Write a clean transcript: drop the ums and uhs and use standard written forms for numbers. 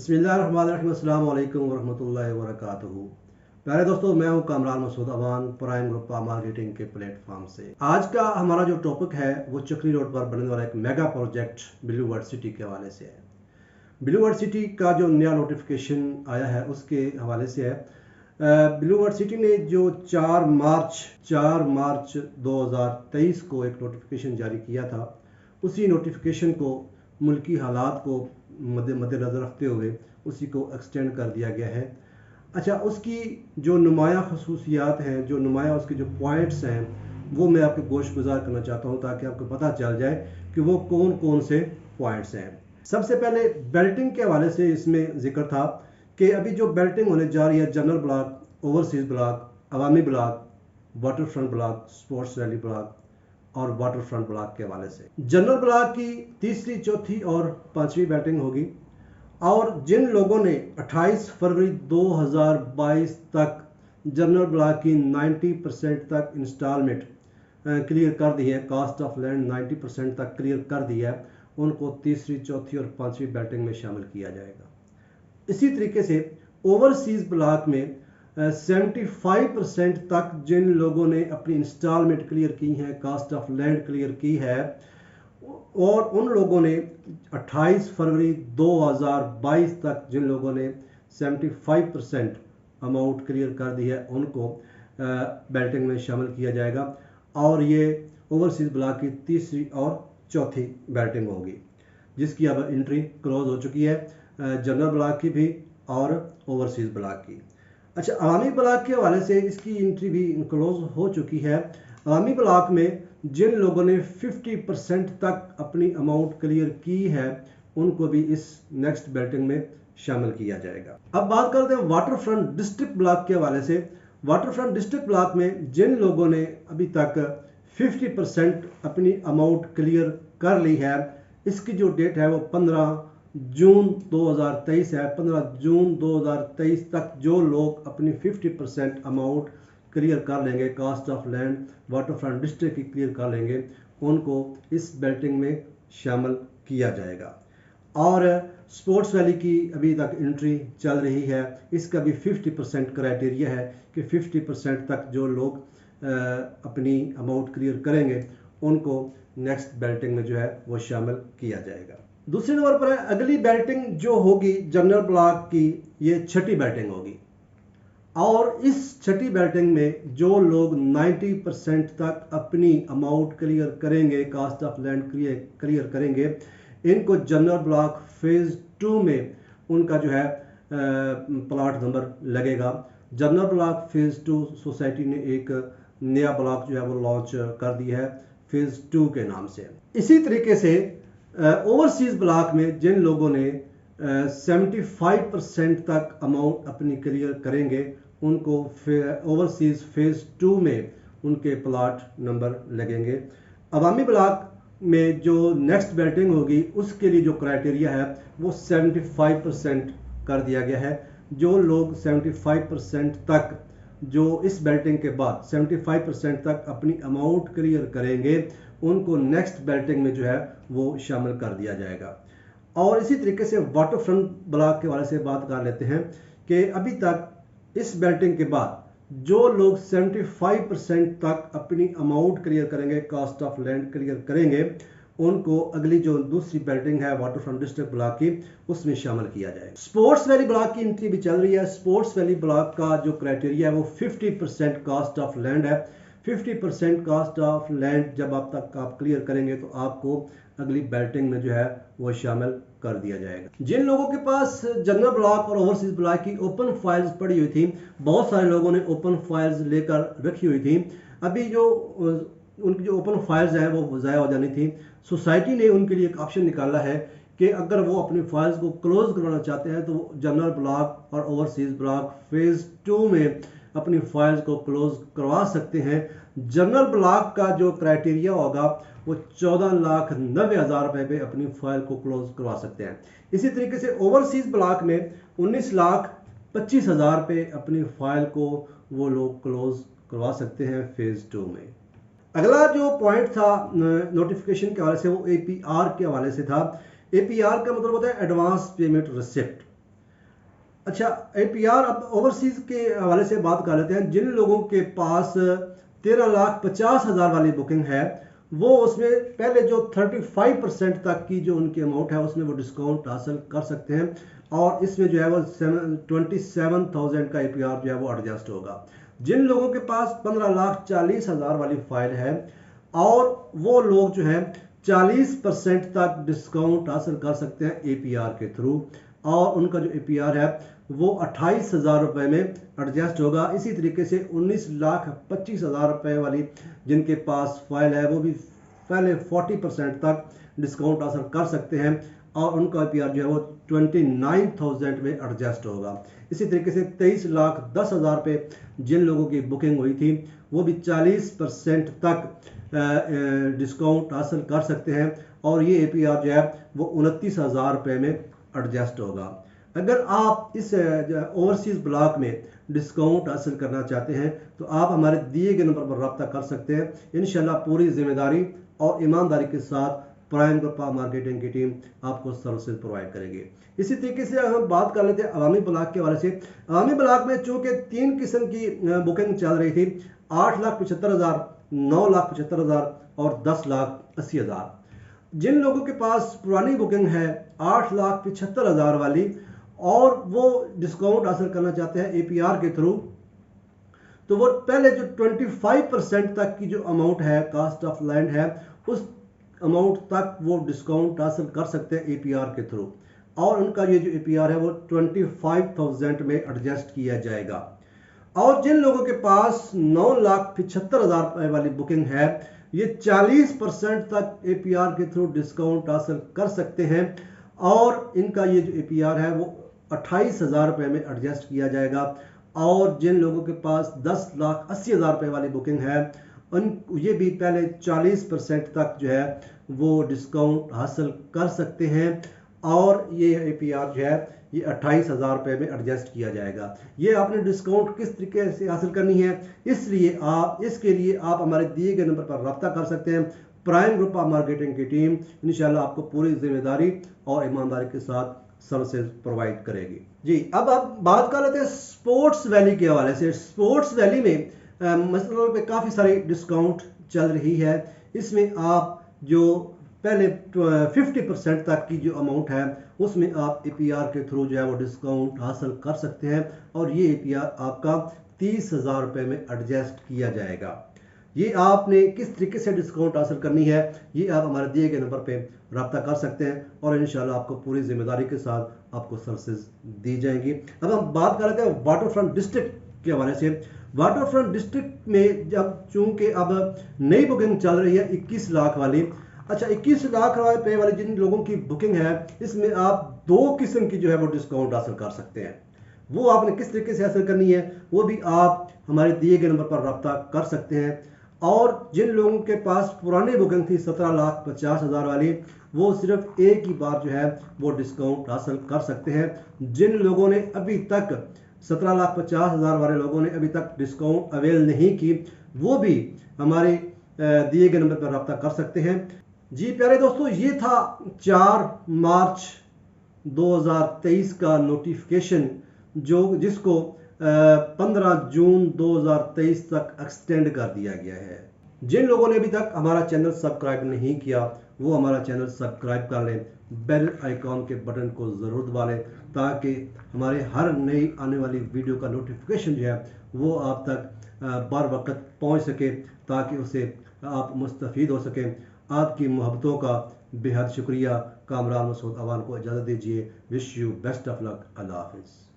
बिस्मिल्लाहिर्रहमानिर्रहीम, अस्सलाम वालेकुम वरहमतुल्लाहि वबरकातुहू। प्यारे दोस्तों, मैं हूं Kamran Masood Awan, prime group marketing के प्लेटफॉर्म से। आज का हमारा जो टॉपिक है वो चक्री रोड पर बनने वाला एक mega project blue world city के हवाले से है। ब्लू वर्ल्ड सिटी का जो नया नोटिफिकेशन आया है उसके हवाले से है। ब्लू वर्ल्ड सिटी ने जो 4 मार्च 2023 को एक नोटिफिकेशन जारी किया था, उसी नोटिफिकेशन को मुल्की हालात को मद्देनज़र रखते हुए उसी को एक्सटेंड कर दिया गया है। अच्छा, उसकी जो नुमायाँ खसूसियात हैं, जो नुमायाँ उसके जो पॉइंट्स हैं, वो मैं आपके गोश गुजार करना चाहता हूँ ताकि आपको पता चल जाए कि वो कौन कौन से पॉइंट्स हैं। सबसे पहले बेल्टिंग के हवाले से इसमें जिक्र था कि अभी जो बेल्टिंग होने जा रही है, जनरल ब्लॉक, ओवरसीज़ ब्लॉक, अवामी block, water front block, sports valley block और वाटर फ्रंट ब्लॉक के हवाले से जनरल ब्लॉक की तीसरी, चौथी और पांचवी बैटिंग होगी। और जिन लोगों ने 28 फरवरी 2022 तक जनरल ब्लॉक की 90% तक इंस्टॉलमेंट क्लियर कर दी है, कास्ट ऑफ लैंड 90% तक क्लियर कर दी है, उनको तीसरी, चौथी और पांचवी बैटिंग में शामिल किया जाएगा। इसी तरीके से ओवरसीज ब्लॉक में 75% तक जिन लोगों ने अपनी इंस्टॉलमेंट क्लियर की है, कास्ट ऑफ लैंड क्लियर की है, और उन लोगों ने 28 फरवरी 2022 तक जिन लोगों ने 75% अमाउंट क्लियर कर दी है, उनको बैटिंग में शामिल किया जाएगा। और ये ओवरसीज ब्लॉक की तीसरी और चौथी बैटिंग होगी, जिसकी अब एंट्री क्लोज हो चुकी है, जनरल ब्लॉक की भी और ओवरसीज ब्लॉक की। अच्छा, अवामी ब्लॉक के हवाले से इसकी एंट्री भी क्लोज हो चुकी है। अवामी ब्लॉक में जिन लोगों ने 50% तक अपनी अमाउंट क्लियर की है, उनको भी इस नेक्स्ट बैटिंग में शामिल किया जाएगा। अब बात करते हैं वाटर फ्रंट डिस्ट्रिक्ट ब्लॉक के हवाले से। वाटर फ्रंट डिस्ट्रिक्ट ब्लॉक में जिन लोगों ने अभी तक 50% अपनी अमाउंट क्लियर कर ली है, इसकी जो डेट है वो 15 जून 2023 है। 15 जून 2023 तक जो लोग अपनी 50% अमाउंट क्लियर कर लेंगे, cost of land water front district की क्लियर कर लेंगे, उनको इस बैटिंग में शामिल किया जाएगा। और स्पोर्ट्स वैली की अभी तक एंट्री चल रही है, इसका भी 50% क्राइटेरिया है कि 50% तक जो लोग अपनी अमाउंट क्लियर करेंगे, उनको नेक्स्ट बैटिंग में जो है वो शामिल किया जाएगा। दूसरे नंबर पर है अगली बैटिंग जो होगी जनरल ब्लॉक की, ये छठी बैटिंग होगी। और इस छठी बैटिंग में जो लोग 90% तक अपनी अमाउंट क्लियर करेंगे, कास्ट ऑफ लैंड क्लियर करेंगे, इनको जनरल ब्लॉक फेज 2 में उनका जो है प्लॉट नंबर लगेगा। जनरल ब्लॉक फेज 2 सोसाइटी ने एक नया ब्लॉक जो है वो लॉन्च कर दिया है फेज 2 के नाम से। इसी तरीके से ओवरसीज ब्लॉक में जिन लोगों ने 75% तक अमाउंट अपनी क्लियर करेंगे, उनको ओवरसीज फेज 2 में उनके प्लॉट नंबर लगेंगे। अवामी ब्लॉक में जो नेक्स्ट बैटिंग होगी, उसके लिए जो क्राइटेरिया है वो 75% कर दिया गया है। जो लोग 75% तक जो इस बैटिंग के बाद 75% तक अपनी अमाउंट क्लियर करेंगे, उनको नेक्स्ट बैटिंग में जो है वो शामिल कर दिया जाएगा। और इसी तरीके से वाटर फ्रंट ब्लॉक के हवाले से बात कर लेते हैं कि अभी तक इस बैटिंग के बाद जो लोग 75% तक अपनी अमाउंट क्लियर करेंगे, कास्ट ऑफ लैंड क्लियर करेंगे, उनको अगली जो दूसरी बैटिंग है वाटर फ्रंट डिस्ट्रिक्ट ब्लॉक की, उसमें शामिल किया जाएगा। स्पोर्ट्स वैली ब्लॉक की एंट्री भी चल रही है। स्पोर्ट्स वैली ब्लॉक का जो क्राइटेरिया है वो 50% कास्ट ऑफ लैंड है। 50% कास्ट ऑफ लैंड जब आप क्लियर करेंगे तो आपको अगली बैटिंग में जो है वो शामिल कर दिया जाएगा। जिन लोगों के पास जनरल ब्लॉक और ओवरसीज ब्लॉक की ओपन फाइल्स पड़ी हुई थी, बहुत सारे लोगों ने ओपन फाइल्स लेकर रखी हुई थी, अभी जो उनकी जो ओपन फाइल्स हैं वो ज़ाया हो जानी थी। सोसाइटी ने उनके लिए एक ऑप्शन निकाला है कि अगर वो अपनी फाइल्स को क्लोज करवाना चाहते हैं तो जनरल ब्लॉक और ओवरसीज ब्लॉक फेज 2 में अपनी फाइल्स को क्लोज करवा सकते हैं। जनरल ब्लॉक का जो क्राइटेरिया होगा वो 14,90,000 रुपए पे अपनी फाइल को क्लोज करवा सकते हैं। इसी तरीके से ओवरसीज ब्लॉक में 19,25,000 पे अपनी फाइल को वो लोग क्लोज करवा सकते हैं फेज 2 में। अगला जो पॉइंट था नोटिफिकेशन के हवाले से वो APR के हवाले से था। APR का मतलब होता है एडवांस पेमेंट रिसिप्ट। अच्छा, APR अब ओवरसीज के हवाले से बात कर लेते हैं। जिन लोगों के पास 13,50,000 वाली बुकिंग है, वो उसमें पहले जो 35% तक की जो उनकी अमाउंट है उसमें वो डिस्काउंट हासिल कर सकते हैं, और इसमें जो है वो 27,000 का APR जो है वो एडजस्ट होगा। जिन लोगों के पास 15,40,000 वाली फाइल है और वो लोग जो है 40% तक डिस्काउंट हासिल कर सकते हैं APR के थ्रू, और उनका जो APR है वो 28,000 रुपये में एडजस्ट होगा। इसी तरीके से 19,25,000 रुपये वाली जिनके पास फाइल है वो भी पहले 40% तक डिस्काउंट हासिल कर सकते हैं, और उनका APR जो है वो 29,000 में एडजस्ट होगा। इसी तरीके से 23,10,000 पे जिन लोगों की बुकिंग हुई थी वो भी 40% तक डिस्काउंट हासिल कर सकते हैं, और ये APR जो है वो 29,000 रुपये में एडजस्ट होगा। अगर आप इस ओवरसीज ब्लॉक में डिस्काउंट हासिल करना चाहते हैं तो आप हमारे दिए गए नंबर पर रब्ता कर सकते हैं। इंशाल्लाह पूरी जिम्मेदारी और ईमानदारी के साथ प्राइम ग्रुप मार्केटिंग की टीम आपको सर्विसेज प्रोवाइड करेगी। इसी तरीके से हम बात कर लेते हैं अवामी ब्लॉक के हवाले से। अवामी ब्लॉक में चूंकि 3 किस्म की बुकिंग चल रही थी, 8,75,000, 9,75,000 और 10,80,000। जिन लोगों के पास पुरानी बुकिंग है 8,75,000 वाली और वो डिस्काउंट हासिल करना चाहते हैं APR के थ्रू, तो वो पहले जो 25% तक की जो अमाउंट है कास्ट ऑफ लैंड है उस अमाउंट तक वो डिस्काउंट हासिल कर सकते हैं APR के थ्रू, और उनका ये जो APR है वो 25,000 में एडजस्ट किया जाएगा। और जिन लोगों के पास 9,75,000 वाली बुकिंग है ये 40% तक APR के थ्रू डिस्काउंट हासिल कर सकते हैं, और इनका ये जो APR है वो 28,000 रुपये में एडजस्ट किया जाएगा। और जिन लोगों के पास 10,80,000 रुपये वाली बुकिंग है उन ये भी पहले 40% तक जो है वो डिस्काउंट हासिल कर सकते हैं, और ये APR जो है ये 28,000 रुपये में एडजस्ट किया जाएगा। ये आपने डिस्काउंट किस तरीके से हासिल करनी है, इसके लिए आप हमारे दिए गए नंबर पर रब्ता कर सकते हैं। प्राइम ग्रुप ऑफ मार्केटिंग की टीम इंशाल्लाह आपको पूरी जिम्मेदारी और ईमानदारी के साथ सर्विसेज प्रोवाइड करेगी। जी, अब आप बात कर लेते हैं स्पोर्ट्स वैली के हवाले से। स्पोर्ट्स वैली में मसलन पे काफ़ी सारी डिस्काउंट चल रही है। इसमें आप जो पहले 50% तक की जो अमाउंट है उसमें आप APR के थ्रू जो है वो डिस्काउंट हासिल कर सकते हैं, और ये APR आपका 30,000 रुपये में एडजस्ट किया जाएगा। ये आपने किस तरीके से डिस्काउंट हासिल करनी है ये आप हमारे दिए गए नंबर पे रब्ता कर सकते हैं, और इंशाल्लाह आपको पूरी जिम्मेदारी के साथ आपको सर्विसेज दी जाएंगी। अब हम बात कर रहे थे वाटर फ्रंट डिस्ट्रिक्ट के हवाले से। वाटर फ्रंट डिस्ट्रिक्ट में जब चूंकि अब नई बुकिंग चल रही है 21 लाख वाली, अच्छा 21 लाख रुपए वाली जिन लोगों की बुकिंग है इसमें आप 2 किस्म की जो है वो डिस्काउंट हासिल कर सकते हैं। वो आपने किस तरीके से हासिल करनी है वो भी आप हमारे दिए गए नंबर पर रब्ता कर सकते हैं। और जिन लोगों के पास पुरानी बुकिंग थी 17,50,000 वाली, वो सिर्फ एक ही बार जो है वो डिस्काउंट हासिल कर सकते हैं। जिन लोगों ने अभी तक 17,50,000 वाले लोगों ने अभी तक डिस्काउंट अवेल नहीं की वो भी हमारे दिए गए नंबर पर रब्ता कर सकते हैं। जी प्यारे दोस्तों, ये था 4 मार्च 2023 का नोटिफिकेशन जिसको 15 जून 2023 तक एक्सटेंड कर दिया गया है। जिन लोगों ने अभी तक हमारा चैनल सब्सक्राइब नहीं किया वो हमारा चैनल सब्सक्राइब कर लें, बेल आइकॉन के बटन को ज़रूर दबा लें ताकि हमारे हर नई आने वाली वीडियो का नोटिफिकेशन जो है वो आप तक बर वक्त पहुँच सके, ताकि उसे आप मुस्तफ़ीद हो सकें। आपकी मोहब्बतों का बेहद शुक्रिया। कामरान मसूद अवान को इजाज़त दीजिए। Wish you best of luck. अल्लाह हाफिज़।